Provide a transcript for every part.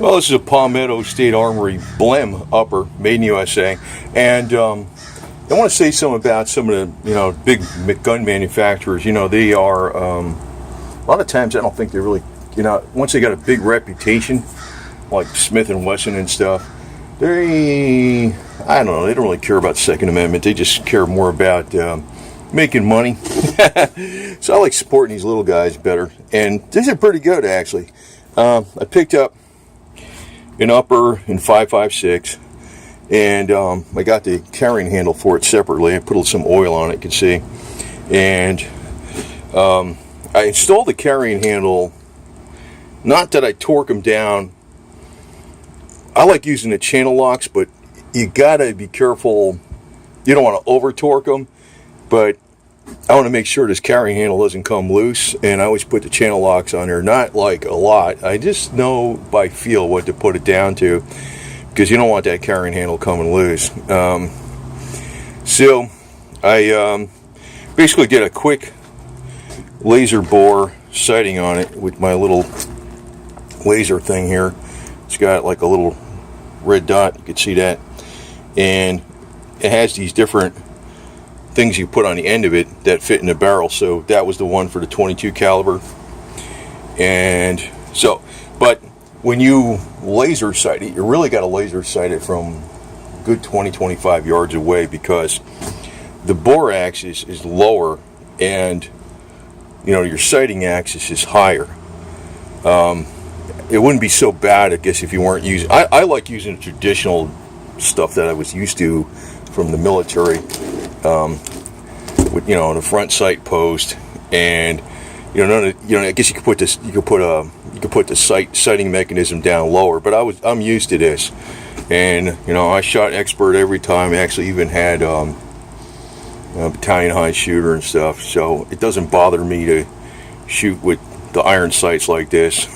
Well, this is a Palmetto State Armory Blem Upper, made in USA, and I want to say something about some of the big gun manufacturers. They are a lot of times I don't think they really once they got a big reputation like Smith and Wesson and stuff. I don't know. They don't really care about Second Amendment. They just care more about making money. So I like supporting these little guys better, and these are pretty good actually. I picked up an upper in 5.56, and I got the carrying handle for it separately. I put some oil on it, you can see, and I installed the carrying handle. Not that I torque them down. I like using the channel locks, but you gotta be careful. You don't want to over torque them, but I want to make sure this carrying handle doesn't come loose, and I always put the channel locks on there. Not like a lot. I just know by feel what to put it down to, because you don't want that carrying handle coming loose. So I basically did a quick laser bore sighting on it with my little laser thing here. It's got like a little red dot, you can see that, and it has these different things you put on the end of it that fit in the barrel. So that was the one for the 22 caliber. And so, but when you laser sight it, you really got to laser sight it from good 20-25 yards away, because the bore axis is lower and your sighting axis is higher. It wouldn't be so bad, I guess, if you weren't using. I like using the traditional stuff that I was used to from the military, with the front sight post, and I guess you could put this. You could put the sighting mechanism down lower. But I'm used to this, and I shot expert every time. I actually even had a battalion high shooter and stuff, so it doesn't bother me to shoot with the iron sights like this.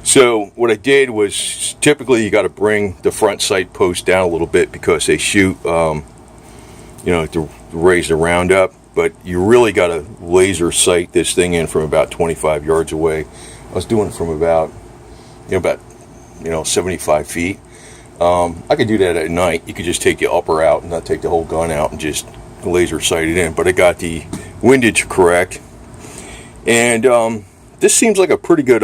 So what I did was, typically you got to bring the front sight post down a little bit because they shoot, to raise the round up. But you really got to laser sight this thing in from about 25 yards away. I was doing it from about 75 feet. I could do that at night. You could just take the upper out and not take the whole gun out and just laser sight it in. But I got the windage correct, and this seems like a pretty good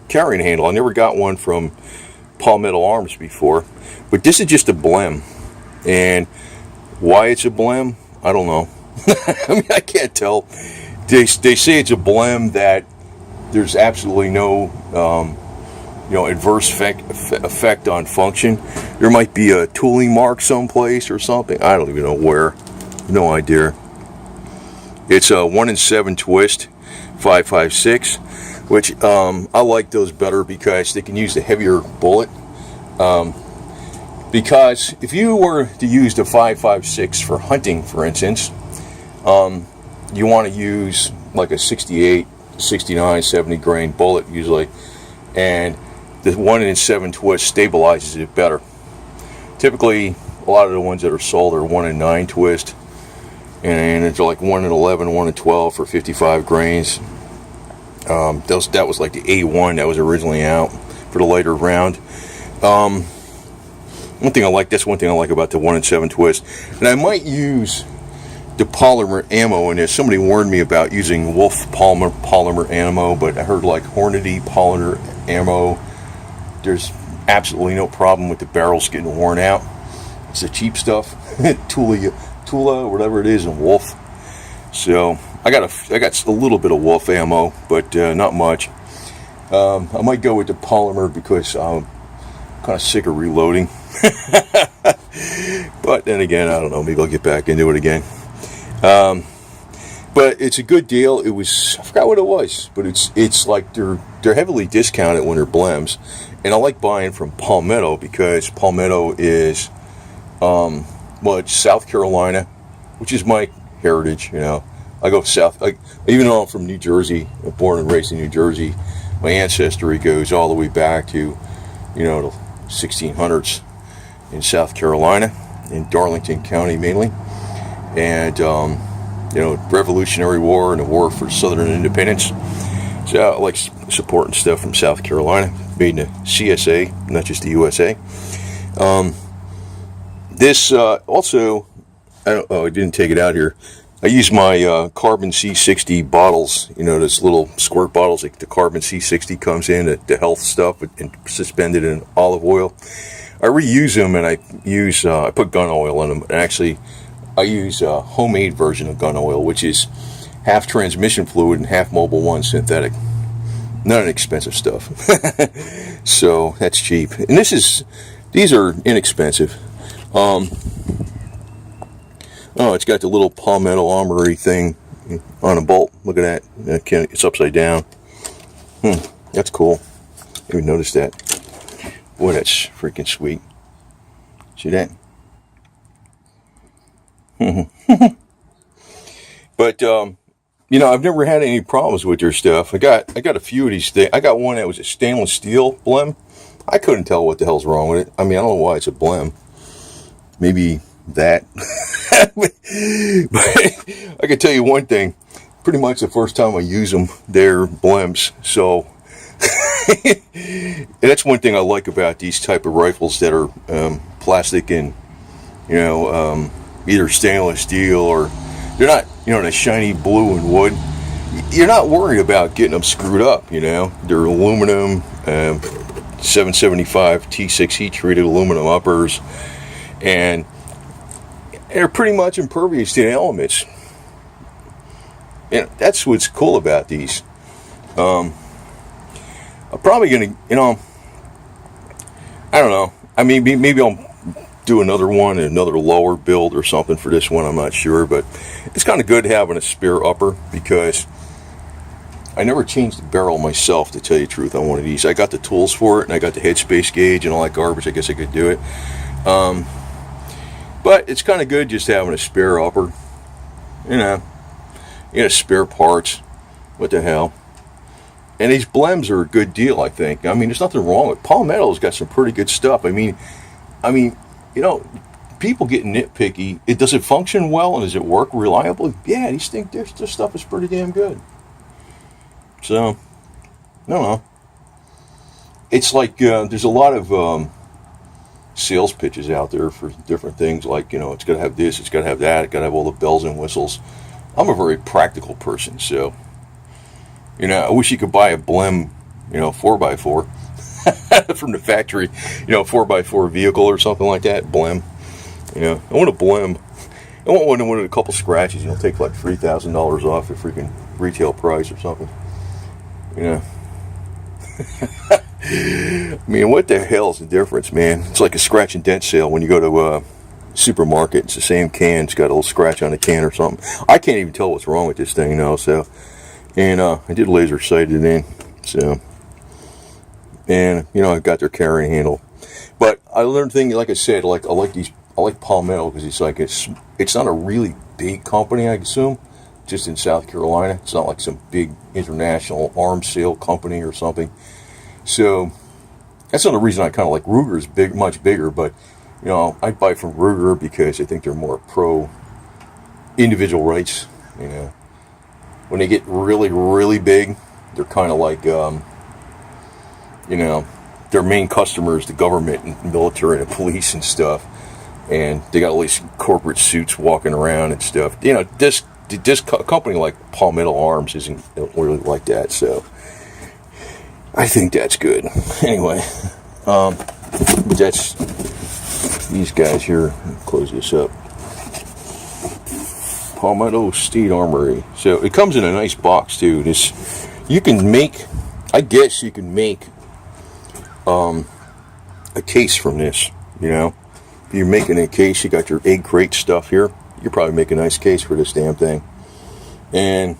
carrying handle. I never got one from Palmetto Arms before, but this is just a Blem, and why it's a Blem, I don't know. I mean, I can't tell. They say it's a Blem that there's absolutely no adverse effect on function. There might be a tooling mark someplace or something. I don't even know where. No idea. It's a 1-in-7 twist, 5.56. Which I like those better because they can use the heavier bullet. Because if you were to use the 5.56 for hunting, for instance, you want to use like a 68, 69, 70 grain bullet usually, and the 1-in-7 twist stabilizes it better. Typically, a lot of the ones that are sold are 1-in-9 twist, and it's like 1-in-11, 1-in-12 for 55 grains. That was like the A1 that was originally out for the lighter round. One thing I like about the 1-in-7 twist, and I might use the polymer ammo in this. Somebody warned me about using Wolf polymer ammo, but I heard like Hornady polymer ammo, there's absolutely no problem with the barrels getting worn out. It's the cheap stuff, Tula, whatever it is, and Wolf. So I got a little bit of Wolf ammo, but not much. I might go with the polymer because I'm kind of sick of reloading. But then again, I don't know. Maybe I'll get back into it again. But it's a good deal. I forgot what it was, but it's like they're heavily discounted when they're Blems, and I like buying from Palmetto because Palmetto is it's South Carolina, which is my heritage. I go south. Even though I'm from New Jersey, born and raised in New Jersey, my ancestry goes all the way back to the 1600s in South Carolina, in Darlington County mainly, and Revolutionary War and the War for Southern Independence. So I like supporting stuff from South Carolina, made in the CSA, not just the USA. This also, I didn't take it out here. I use my carbon C60 bottles, you know, those little squirt bottles like the carbon C60 comes in, the health stuff, and suspended in olive oil. I reuse them, and I put gun oil in them. And actually, I use a homemade version of gun oil, which is half transmission fluid and half Mobil 1 synthetic. Not an expensive stuff. So that's cheap. And these are inexpensive. Oh, it's got the little Palmetto Armory thing on a bolt. Look at that. It's upside down. That's cool. I didn't notice that. Boy, that's freaking sweet. See that? But, you know, I've never had any problems with their stuff. I got a few of these things. I got one that was a stainless steel Blem. I couldn't tell what the hell's wrong with it. I mean, I don't know why it's a Blem. Maybe that. But I can tell you one thing. Pretty much the first time I use them, they're Blems. So that's one thing I like about these type of rifles that are plastic and, you know, either stainless steel or they're not, you know, the shiny blue and wood. You're not worried about getting them screwed up, you know. They're aluminum, 775 T6 heat treated aluminum uppers, and they're pretty much impervious to the elements. And that's what's cool about these. I'm probably gonna, you know, I don't know. I mean, maybe I'll do another one, another lower build or something for this one. I'm not sure, but it's kind of good having a spare upper because I never changed the barrel myself, to tell you the truth, on one of these. I got the tools for it, and I got the headspace gauge and all that garbage. I guess I could do it. But it's kind of good just having a spare upper. You know, spare parts. What the hell? And these Blems are a good deal, I think. I mean, there's nothing wrong with it. Palmetto's got some pretty good stuff. I mean, you know, people get nitpicky. Does it function well and does it work reliably? Yeah, these think their stuff is pretty damn good. So, I don't know. It's like there's a lot of sales pitches out there for different things. Like, you know, it's got to have this, it's got to have that, it's got to have all the bells and whistles. I'm a very practical person, so, you know, I wish you could buy a Blem, you know, 4x4 from the factory, you know, 4x4 vehicle or something like that. Blem, you know, I want a Blem. I want one with a couple scratches. You know, take like $3,000 off the freaking retail price or something. You know. I mean, what the hell is the difference, man? It's like a scratch and dent sale when you go to a supermarket. It's the same can. It's got a little scratch on the can or something. I can't even tell what's wrong with this thing, you know. So, and I did laser sight it in. So, and you know, I got their carrying handle. But I learned things, like I said, I like Palmetto because it's not a really big company, I assume, just in South Carolina. It's not like some big international arms sale company or something. So that's another reason I kind of like Ruger's much bigger. But you know, I buy from Ruger because I think they're more pro individual rights. You know, when they get really, really big, they're kind of like you know, their main customer is the government and military and police and stuff. And they got all these corporate suits walking around and stuff. You know, this company like Palmetto Arms isn't really like that. So I think that's good. Anyway, that's these guys here. Close this up. Palmetto State Armory. So it comes in a nice box too. You can make, I guess you can make a case from this, you know. If you're making a case, you got your egg crate stuff here. You probably make a nice case for this damn thing. And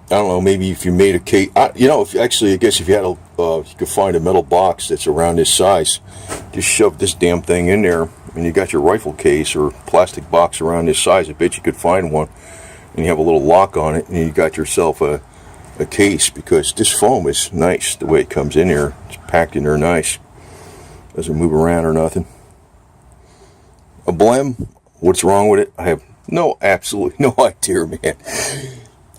I don't know, maybe if you made a case, you know, I guess if you had you could find a metal box that's around this size, just shove this damn thing in there, and you got your rifle case or plastic box around this size. I bet you could find one, and you have a little lock on it, and you got yourself a case, because this foam is nice the way it comes in here. It's packed in there nice. Doesn't move around or nothing. A Blem, what's wrong with it? I have absolutely no idea, man.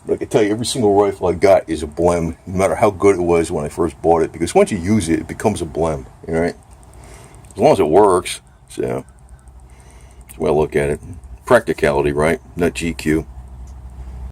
But I can tell you, every single rifle I got is a Blem, no matter how good it was when I first bought it. Because once you use it, it becomes a Blem, all right? As long as it works. So, that's the way I look at it. Practicality, right? Not GQ.